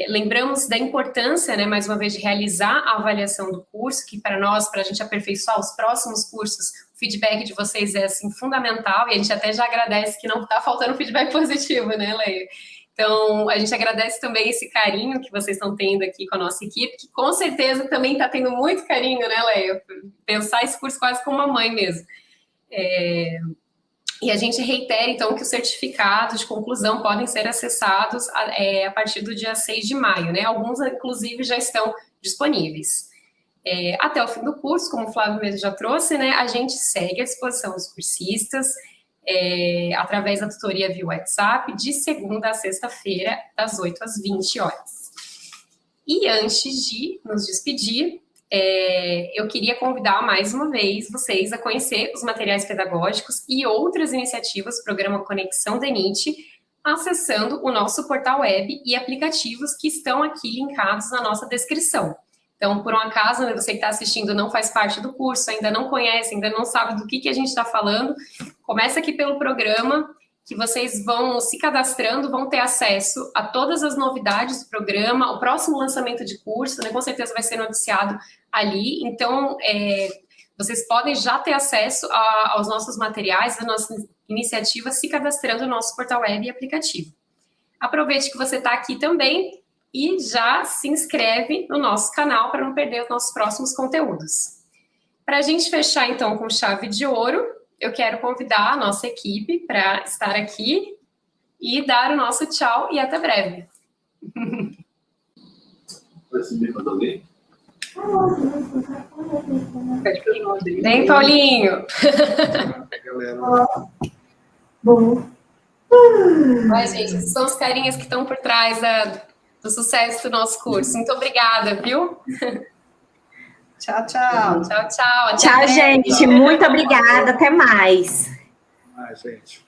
Lembramos da importância, né, mais uma vez, de realizar a avaliação do curso, que para nós, para a gente aperfeiçoar os próximos cursos, o feedback de vocês é, assim, fundamental, e a gente até já agradece que não está faltando feedback positivo, né, Leia? Então, a gente agradece também esse carinho que vocês estão tendo aqui com a nossa equipe, que com certeza também está tendo muito carinho, né, Leia? Pensar esse curso quase como uma mãe mesmo. E a gente reitera, então, que os certificados de conclusão podem ser acessados a partir do dia 6 de maio, né? Alguns, inclusive, já estão disponíveis. Até o fim do curso, como o Flávio mesmo já trouxe, né? A gente segue à disposição dos cursistas. através da tutoria via WhatsApp, de segunda a sexta-feira, das 8 às 20 horas. E antes de nos despedir, eu queria convidar mais uma vez vocês a conhecer os materiais pedagógicos e outras iniciativas do programa Conexão DENIT, acessando o nosso portal web e aplicativos que estão aqui linkados na nossa descrição. Então, por um acaso, você que está assistindo não faz parte do curso, ainda não conhece, ainda não sabe do que a gente está falando, começa aqui pelo programa, que vocês vão se cadastrando, vão ter acesso a todas as novidades do programa, o próximo lançamento de curso, né, com certeza vai ser noticiado ali. Então, vocês podem já ter acesso aos nossos materiais, às nossas iniciativas, se cadastrando no nosso portal web e aplicativo. Aproveite que você está aqui também e já se inscreve no nosso canal para não perder os nossos próximos conteúdos. Para a gente fechar, então, com chave de ouro, eu quero convidar a nossa equipe para estar aqui e dar o nosso tchau e até breve. Vem, Paulinho. Bom. Mas, gente, esses são os carinhas que estão por trás do sucesso do nosso curso. Muito obrigada, viu? Tchau, tchau. Tchau, tchau. Tchau, gente. Muito obrigada. Até mais. Gente.